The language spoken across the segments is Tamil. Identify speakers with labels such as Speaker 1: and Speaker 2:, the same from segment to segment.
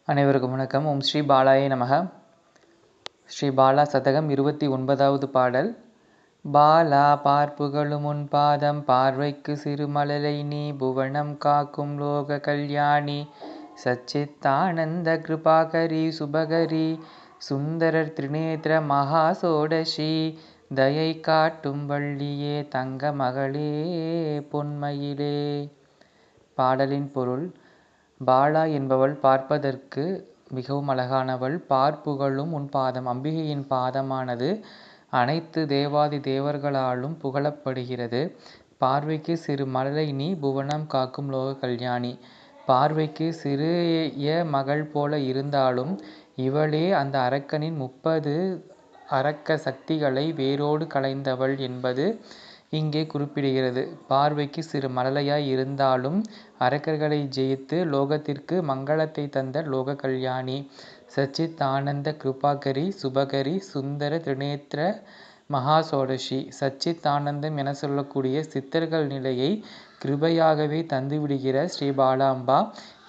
Speaker 1: அனைவருக்கும் வணக்கம். ஓம் ஸ்ரீ பாலாய நமக. ஸ்ரீ பாலா சதகம் 29வது பாடல். பாலா பார்ப்புகழும் உன் பாதம் பார்வைக்கு சிறுமழலை நீ புவனம் காக்கும் லோக கல்யாணி சச்சித்தானந்த கிருபாகரி சுபகரி சுந்தரர் திரிநேத்திர மகாசோடசி தயை காட்டும் வள்ளியே தங்க மகளே பொன்மயிலே. பாடலின் பொருள்: பாலா என்பவள் பார்ப்பதற்கு மிகவும் அழகானவள். பார்ப்புகழும் உன் பாதம், அம்பிகையின் பாதமானது அனைத்து தேவாதி தேவர்களாலும் புகழப்படுகிறது. பார்வைக்கு சிறு மழலை நீ புவனம் காக்கும் லோக கல்யாணி. பார்வைக்கு சிறிய மகள் போல இருந்தாலும் இவளே அந்த அரக்கனின் 30 அரக்க சக்திகளை வேரோடு களைந்தவள் என்பது இங்கே குறிப்பிடுகிறது. பார்வைக்கு சிறு மழலையாய் இருந்தாலும் அரக்கர்களை ஜெயித்து லோகத்திற்கு மங்களத்தை தந்த லோக கல்யாணி. சச்சித் ஆனந்த கிருபாகரி சுபகரி சுந்தர திரிநேத்திர மகாசோடசி. சச்சித் ஆனந்தம் என சொல்லக்கூடிய சித்தர்கள் நிலையை கிருபையாகவே தந்துவிடுகிற ஸ்ரீ பாலாம்பா.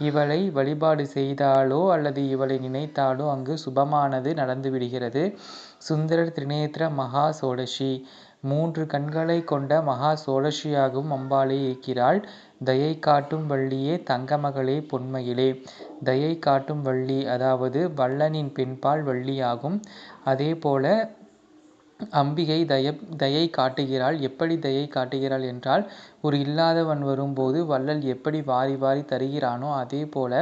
Speaker 1: இவளை வழிபாடு செய்தாலோ அல்லது இவளை நினைத்தாலோ அங்கு சுபமானது நடந்துவிடுகிறது. சுந்தரர் திரிநேத்திர மகா சோடசி, 3 கண்களை கொண்ட மகா சோடசியாகவும் அம்பாளே இருக்கிறாள். தயை காட்டும் வள்ளியே தங்கமகளே பொன்மயிலே. தயை காட்டும் வள்ளி, அதாவது வள்ளனின் பெண்பால் வள்ளியாகும். அதே போல அம்பிகை தயை காட்டுகிறாள். எப்படி தயை காட்டுகிறாள் என்றால், ஒரு இல்லாதவன் வரும்போது வள்ளல் எப்படி வாரி வாரி தருகிறானோ அதே போல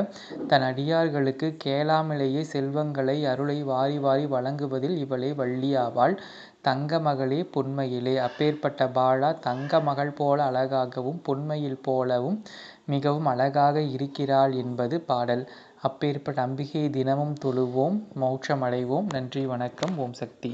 Speaker 1: தன் அடியார்களுக்கு கேளாமலேயே செல்வங்களை அருளை வாரி வாரி வழங்குவதில் இவளே வள்ளி ஆவாள். தங்க மகளே பொன்மயிலே. அப்பேற்பட்ட பாலா தங்க மகள் போல அழகாகவும் பொன்மயில் போலவும் மிகவும் அழகாக இருக்கிறாள் என்பது பாடல். அப்பேற்பட்ட அம்பிகையை தினமும் தொழுவோம், மோட்சம் அடைவோம். நன்றி, வணக்கம். ஓம் சக்தி.